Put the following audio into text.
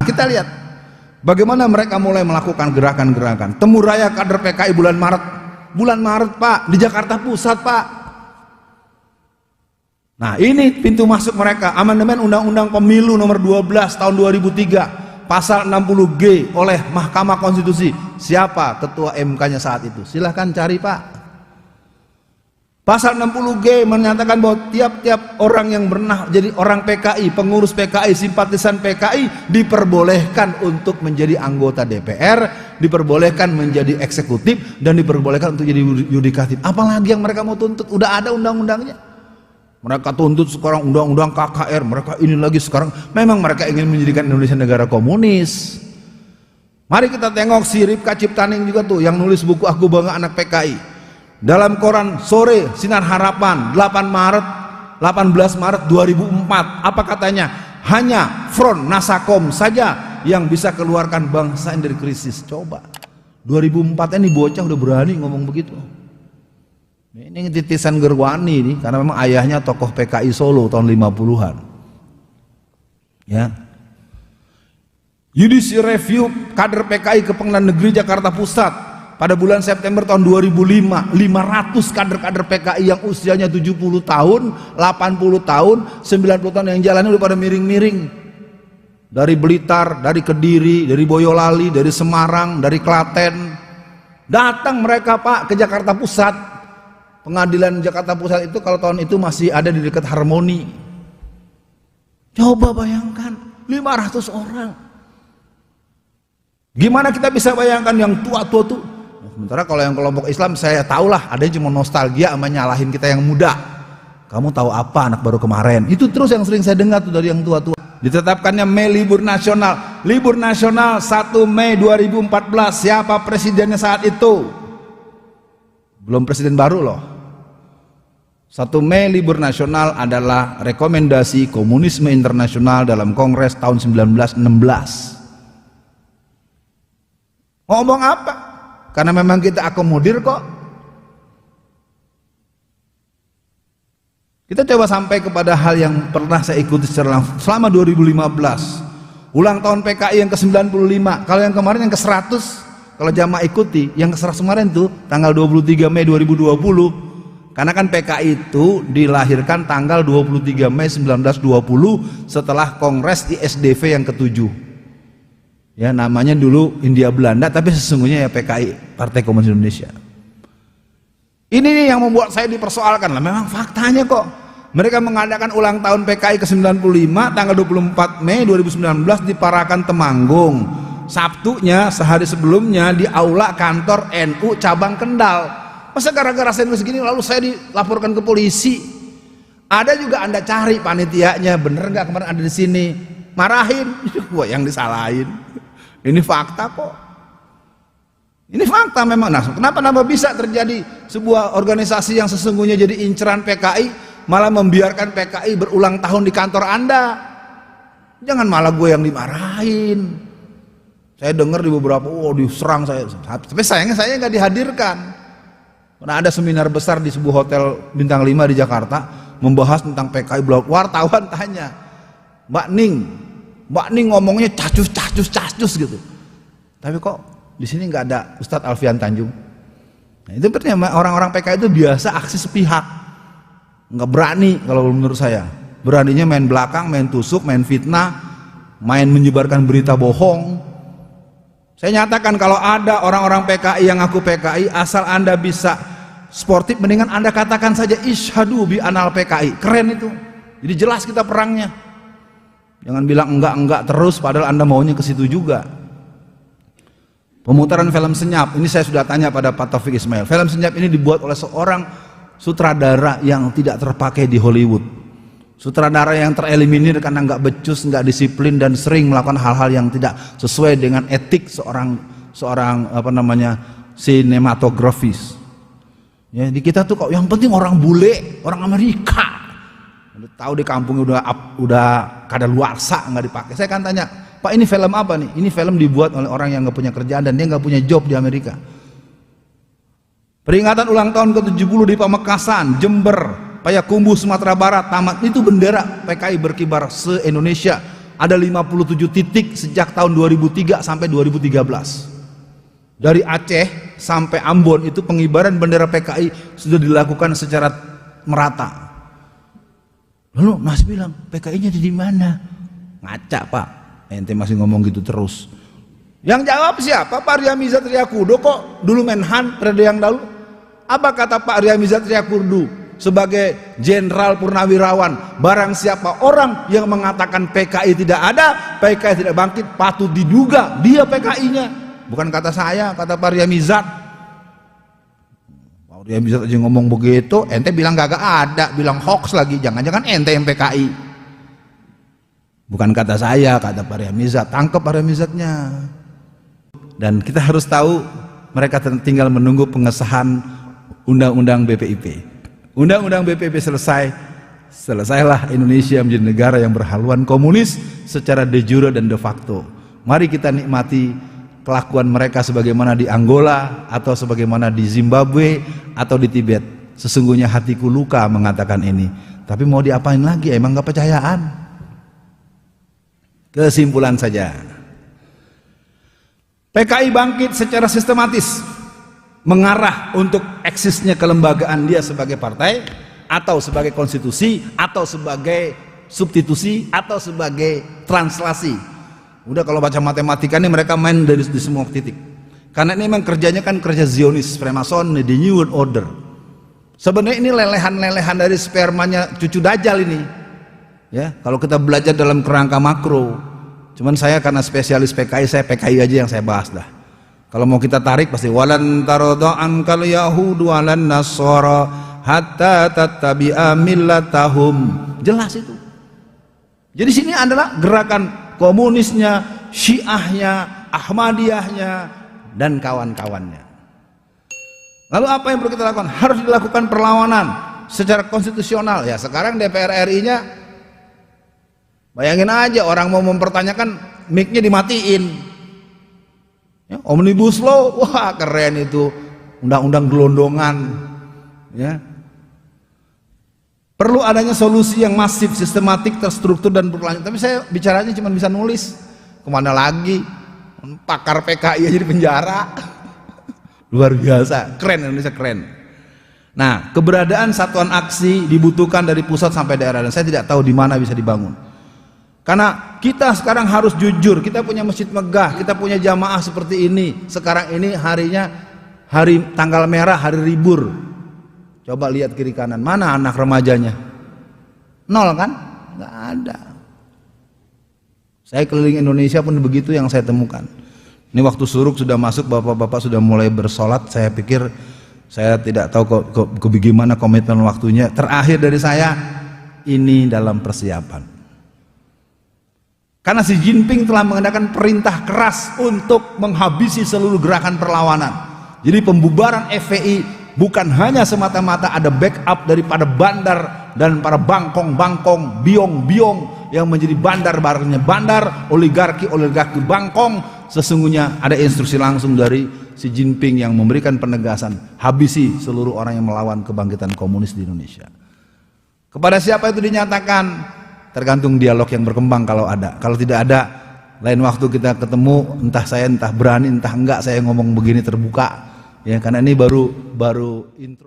kita lihat bagaimana mereka mulai melakukan gerakan-gerakan. Temu raya kader PKI bulan Maret Pak, di Jakarta Pusat Pak. Nah ini pintu masuk mereka, amandemen Undang-Undang Pemilu nomor 12 tahun 2003 pasal 60G oleh Mahkamah Konstitusi. Siapa ketua MK-nya saat itu? Silahkan cari Pak. Pasal 60G menyatakan bahwa tiap-tiap orang yang pernah jadi orang PKI, pengurus PKI, simpatisan PKI diperbolehkan untuk menjadi anggota DPR, diperbolehkan menjadi eksekutif, dan diperbolehkan untuk jadi yudikatif. Apalagi yang mereka mau tuntut? Udah ada undang-undangnya. Mereka tuntut sekarang undang-undang KKR, mereka ini lagi sekarang. Memang mereka ingin menjadikan Indonesia negara komunis. Mari kita tengok si Ripka Ciptaning juga tuh yang nulis buku Aku Bangga Anak PKI. Dalam koran Sore Sinar Harapan 18 Maret 2004 apa katanya? Hanya Front Nasakom saja yang bisa keluarkan bangsa dari krisis. Coba 2004 ini bocah udah berani ngomong begitu. Ini titisan Gerwani nih, karena memang ayahnya tokoh PKI Solo tahun 50-an. Ya. Judicial Review kader PKI ke Pengadilan Negeri Jakarta Pusat pada bulan September tahun 2005, 500 kader-kader PKI yang usianya 70 tahun, 80 tahun, 90 tahun yang jalannya udah pada miring-miring. Dari Blitar, dari Kediri, dari Boyolali, dari Semarang, dari Klaten. Datang mereka Pak ke Jakarta Pusat. Pengadilan Jakarta Pusat itu kalau tahun itu masih ada di dekat Harmoni. Coba bayangkan, 500 orang. Gimana kita bisa bayangkan yang tua-tua tuh? Sementara kalau yang kelompok Islam saya tahulah ada yang cuma nostalgia sama nyalahin kita yang muda. Kamu tahu apa anak baru kemarin? Itu terus yang sering saya dengar tuh dari yang tua-tua. Ditetapkannya Mei libur nasional. Libur nasional 1 Mei 2014. Siapa presidennya saat itu? Belum presiden baru loh. 1 Mei libur nasional adalah rekomendasi komunisme internasional dalam Kongres tahun 1916. Ngomong apa? Karena memang kita akomodir kok. Kita coba sampai kepada hal yang pernah saya ikuti secara langsung selama 2015. Ulang tahun PKI yang ke-95. Kalau yang kemarin yang ke-100, kalau jamaah ikuti, yang ke-100 kemarin tuh tanggal 23 Mei 2020. Karena kan PKI itu dilahirkan tanggal 23 Mei 1920 setelah Kongres ISDV yang ke-7. Ya namanya dulu Hindia Belanda tapi sesungguhnya ya PKI, Partai Komunis Indonesia. Ini nih yang membuat saya dipersoalkan lah, memang faktanya kok. Mereka mengadakan ulang tahun PKI ke-95 tanggal 24 Mei 2019 di Parakan Temanggung. Sabtunya sehari sebelumnya di aula kantor NU cabang Kendal. Masa gara-gara saya nulis segini lalu saya dilaporkan ke polisi? Ada juga Anda cari panitianya, bener nggak kemarin ada di sini? Marahin, gua yang disalahin. Ini fakta kok. Ini fakta memang. Nah, kenapa bisa terjadi sebuah organisasi yang sesungguhnya jadi inceran PKI malah membiarkan PKI berulang tahun di kantor Anda? Jangan malah gue yang dimarahin. Saya dengar di beberapa, diserang saya. Tapi sayangnya saya nggak dihadirkan. Karena ada seminar besar di sebuah hotel bintang 5 di Jakarta membahas tentang PKI. Wartawan tanya, Mbak Ning ngomongnya cacus gitu. Tapi kok di sini nggak ada Ustadz Alfian Tanjung. Nah, itu berarti orang-orang PKI itu biasa aksi sepihak. Nggak berani kalau menurut saya. Beraninya main belakang, main tusuk, main fitnah, main menyebarkan berita bohong. Saya nyatakan kalau ada orang-orang PKI yang ngaku PKI, asal Anda bisa sportif, mendingan Anda katakan saja isyhadu bi anal PKI. Keren itu. Jadi jelas kita perangnya. Jangan bilang enggak terus padahal Anda maunya ke situ juga. Pemutaran film Senyap, ini saya sudah tanya pada Pak Taufik Ismail. Film Senyap ini dibuat oleh seorang sutradara yang tidak terpakai di Hollywood. Sutradara yang tereliminir karena nggak becus, nggak disiplin dan sering melakukan hal-hal yang tidak sesuai dengan etik seorang sinematografis. Ya, di kita tuh kok yang penting orang bule, orang Amerika. Udah tahu di kampung udah kadaluarsa nggak dipakai. Saya kan tanya, Pak ini film apa nih? Ini film dibuat oleh orang yang nggak punya kerjaan dan dia nggak punya job di Amerika. Peringatan ulang tahun ke-70 di Pamekasan, Jember, Payakumbuh, Sumatera Barat, tamat itu bendera PKI berkibar se-Indonesia ada 57 titik sejak tahun 2003 sampai 2013. Dari Aceh sampai Ambon itu pengibaran bendera PKI sudah dilakukan secara merata. Lalu Mas bilang, PKI-nya di mana? Ngaca Pak, ente masih ngomong gitu terus. Yang jawab siapa? Pak Riamizat Triakudu kok dulu Menhan periode yang lalu. Apa kata Pak Riamizat Triakudu sebagai jenderal purnawirawan? Barang siapa orang yang mengatakan PKI tidak ada, PKI tidak bangkit, patut diduga dia PKI-nya. Bukan kata saya, kata Pak Riamizat. Pak Riamizat aja ngomong begitu, ente bilang kagak ada, bilang hoax lagi, jangan-jangan ente yang PKI. Bukan kata saya, kata Pak Riamizat. Tangkep Pak Riamizatnya. Dan kita harus tahu mereka tinggal menunggu pengesahan Undang-Undang BPIP. Undang-Undang BPIP selesailah Indonesia menjadi negara yang berhaluan komunis secara de jure dan de facto. Mari kita nikmati kelakuan mereka sebagaimana di Angola atau sebagaimana di Zimbabwe atau di Tibet. Sesungguhnya hatiku luka mengatakan ini, tapi mau diapain lagi, emang gak percayaan. Kesimpulan saja, PKI bangkit secara sistematis mengarah untuk eksisnya kelembagaan dia sebagai partai atau sebagai konstitusi atau sebagai substitusi atau sebagai translasi. Udah kalau baca matematika nih mereka main di semua titik. Karena ini memang kerjanya kan kerja Zionis, Freemason, the New World Order. Sebenarnya ini lelehan-lelehan dari spermanya cucu Dajjal ini. Ya, kalau kita belajar dalam kerangka makro. Cuman saya karena spesialis PKI, saya PKI aja yang saya bahas dah. Kalau mau kita tarik pasti walan taradha ankal yahudu walan nasara hatta tattabi'a millatahum. Jelas itu. Jadi sini adalah gerakan komunisnya, Syiahnya, Ahmadiyahnya, dan kawan-kawannya. Lalu apa yang perlu kita lakukan? Harus dilakukan perlawanan secara konstitusional. Ya sekarang DPR RI-nya, bayangin aja orang mau mempertanyakan mic-nya dimatiin. Ya, Omnibus Law, wah keren itu, undang-undang gelondongan. Ya. Perlu adanya solusi yang masif, sistematik, terstruktur dan berkelanjutan. Tapi saya bicaranya cuma bisa nulis. Kemana lagi? Pakar PKI aja di penjara. Luar biasa, keren Indonesia, keren. Nah, keberadaan satuan aksi dibutuhkan dari pusat sampai daerah. Dan saya tidak tahu di mana bisa dibangun. Karena kita sekarang harus jujur. Kita punya masjid megah, kita punya jamaah seperti ini. Sekarang ini harinya hari tanggal merah, hari libur. Coba lihat kiri kanan, mana anak remajanya? Nol kan? Nggak ada. Saya keliling Indonesia pun begitu yang saya temukan. Ini waktu suruk sudah masuk, bapak-bapak sudah mulai bersolat. Saya pikir, saya tidak tahu bagaimana komitmen waktunya. Terakhir dari saya, ini dalam persiapan. Karena Xi Jinping telah mengadakan perintah keras untuk menghabisi seluruh gerakan perlawanan. Jadi pembubaran FPI bukan hanya semata-mata ada backup daripada bandar dan para bangkong-bangkong, biong-biong yang menjadi bandar-barangnya bandar, oligarki bangkong. Sesungguhnya ada instruksi langsung dari Xi Jinping yang memberikan penegasan, habisi seluruh orang yang melawan kebangkitan komunis di Indonesia. Kepada siapa itu dinyatakan? Tergantung dialog yang berkembang kalau ada. Kalau tidak ada, lain waktu kita ketemu, entah saya entah berani entah enggak saya ngomong begini terbuka. Ya, karena ini baru intro.